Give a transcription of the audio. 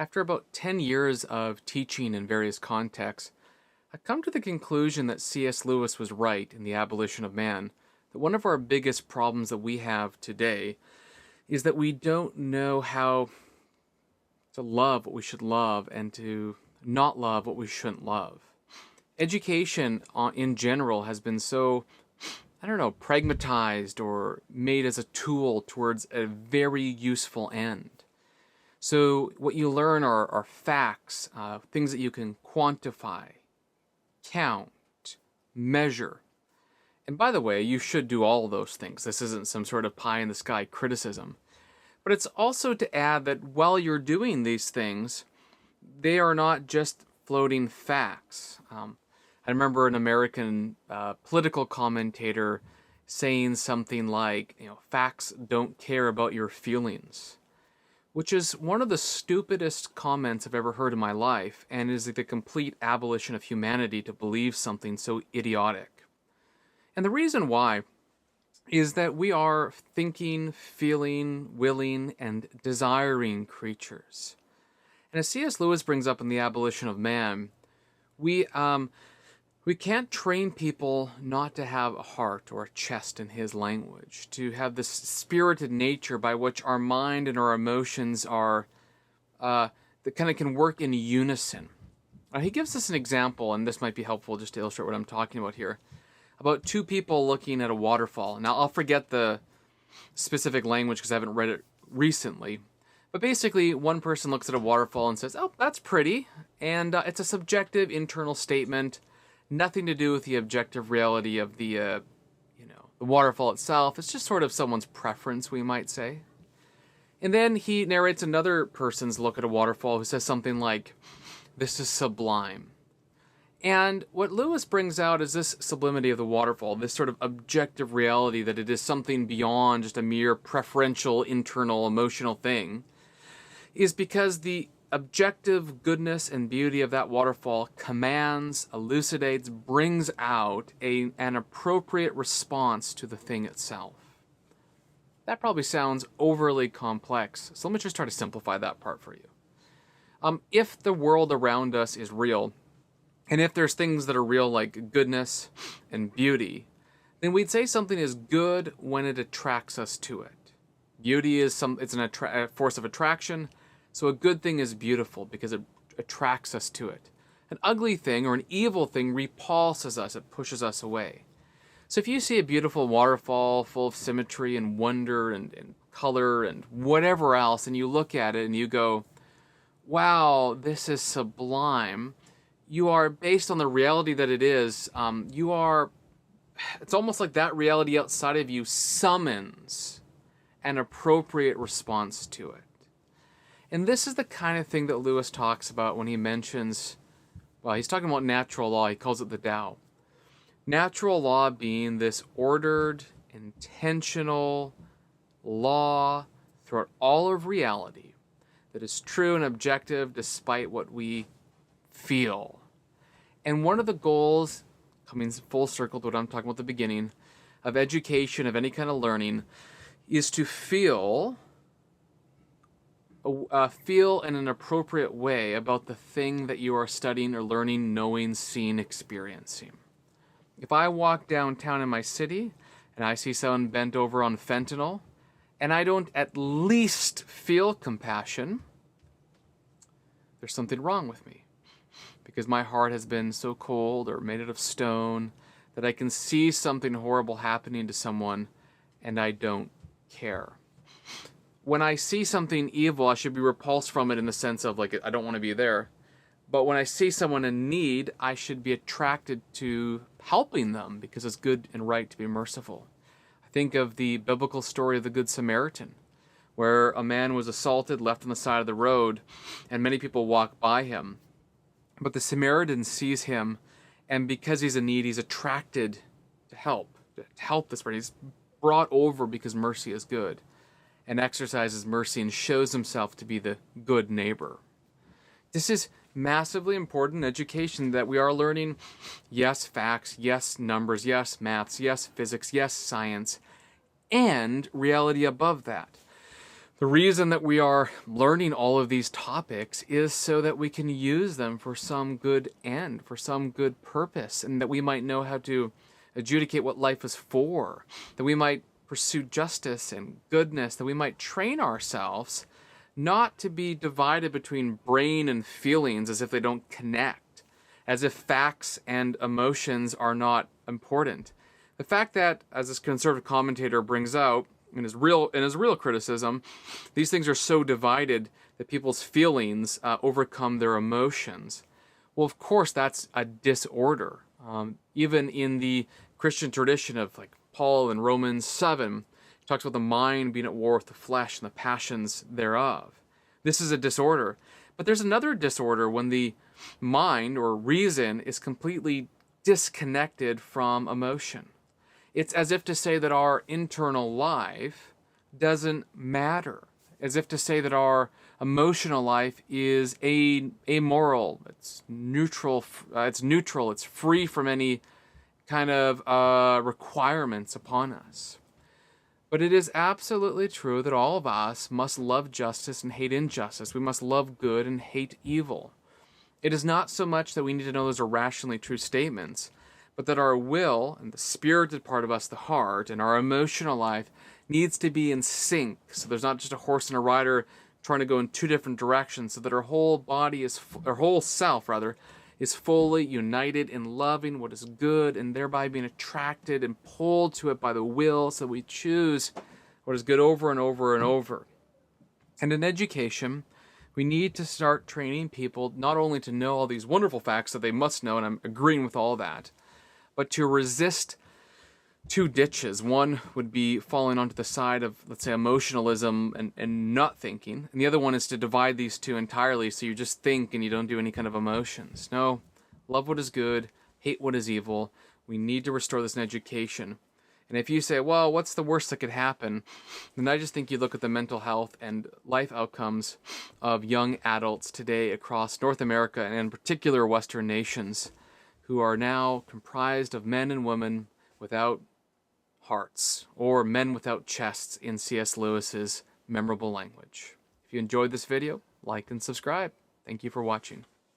After about 10 years of teaching in various contexts, I've come to the conclusion that C.S. Lewis was right in The Abolition of Man, that one of our biggest problems that we have today is that we don't know how to love what we should love and to not love what we shouldn't love. Education in general has been so, pragmatized or made as a tool towards a very useful end. So what you learn are facts, things that you can quantify, count, measure. And by the way, you should do all of those things. This isn't some sort of pie in the sky criticism. But it's also to add that while you're doing these things, they are not just floating facts. I remember an American political commentator saying something like, facts don't care about your feelings, which is one of the stupidest comments I've ever heard in my life, and is the complete abolition of humanity to believe something so idiotic. And the reason why is that we are thinking, feeling, willing, and desiring creatures. And as C.S. Lewis brings up in The Abolition of Man, we can't train people not to have a heart or a chest in his language, to have this spirited nature by which our mind and our emotions are, that kind of can work in unison. He gives us an example, and this might be helpful just to illustrate what I'm talking about here, about two people looking at a waterfall. Now, I'll forget the specific language because I haven't read it recently. But basically, one person looks at a waterfall and says, oh, that's pretty. And it's a subjective internal statement, nothing to do with the objective reality of the waterfall itself. It's just sort of someone's preference, we might say. And then he narrates another person's look at a waterfall who says something like, this is sublime. And what Lewis brings out is this sublimity of the waterfall, this sort of objective reality that it is something beyond just a mere preferential, internal, emotional thing, is because the objective goodness and beauty of that waterfall commands, elucidates, brings out an appropriate response to the thing itself. That probably sounds overly complex, so let me just try to simplify that part for you. If the world around us is real, and if there's things that are real like goodness and beauty, then we'd say something is good when it attracts us to it. Beauty is a force of attraction, so a good thing is beautiful because it attracts us to it. An ugly thing or an evil thing repulses us, it pushes us away. So if you see a beautiful waterfall full of symmetry and wonder and color and whatever else, and you look at it and you go, wow, this is sublime, you are, based on the reality that it is, it's almost like that reality outside of you summons an appropriate response to it. And this is the kind of thing that Lewis talks about when he mentions, he's talking about natural law, he calls it the Tao. Natural law being this ordered, intentional law throughout all of reality that is true and objective despite what we feel. And one of the goals, coming full circle to what I'm talking about at the beginning, of education, of any kind of learning, is to feel in an appropriate way about the thing that you are studying or learning, knowing, seeing, experiencing. If I walk downtown in my city and I see someone bent over on fentanyl, and I don't at least feel compassion, there's something wrong with me. Because my heart has been so cold or made out of stone that I can see something horrible happening to someone and I don't care. When I see something evil, I should be repulsed from it in the sense of like, I don't want to be there. But when I see someone in need, I should be attracted to helping them because it's good and right to be merciful. I think of the biblical story of the Good Samaritan, where a man was assaulted, left on the side of the road, and many people walk by him. But the Samaritan sees him, and because he's in need, he's attracted to help this person. He's brought over because mercy is good, and exercises mercy and shows himself to be the good neighbor. This is massively important education that we are learning, yes, facts, yes, numbers, yes, maths, yes, physics, yes, science, and reality above that. The reason that we are learning all of these topics is so that we can use them for some good end, for some good purpose, and that we might know how to adjudicate what life is for, that we might pursue justice and goodness, that we might train ourselves not to be divided between brain and feelings as if they don't connect, as if facts and emotions are not important. The fact that, as this conservative commentator brings out in his real criticism, these things are so divided that people's feelings overcome their emotions. Well, of course, that's a disorder. Even in the Christian tradition of like Paul in Romans 7, he talks about the mind being at war with the flesh and the passions thereof. This is a disorder. But there's another disorder when the mind or reason is completely disconnected from emotion. It's as if to say that our internal life doesn't matter, as if to say that our emotional life is amoral, it's neutral, it's free from any kind of requirements upon us. But it is absolutely true that all of us must love justice and hate injustice. We must love good and hate evil. It is not so much that we need to know those are rationally true statements, but that our will and the spirited part of us, the heart, and our emotional life needs to be in sync. So there's not just a horse and a rider trying to go in two different directions, so that our whole body our whole self is fully united in loving what is good and thereby being attracted and pulled to it by the will, so we choose what is good over and over and over. And in education, we need to start training people not only to know all these wonderful facts that they must know, and I'm agreeing with all that, but to resist two ditches. One would be falling onto the side of, let's say, emotionalism and not thinking. And the other one is to divide these two entirely, so you just think and you don't do any kind of emotions. No, love what is good, hate what is evil. We need to restore this in education. And if you say, well, what's the worst that could happen? Then I just think you look at the mental health and life outcomes of young adults today across North America and in particular Western nations, who are now comprised of men and women without hearts, or men without chests in C.S. Lewis's memorable language. If you enjoyed this video, like and subscribe. Thank you for watching.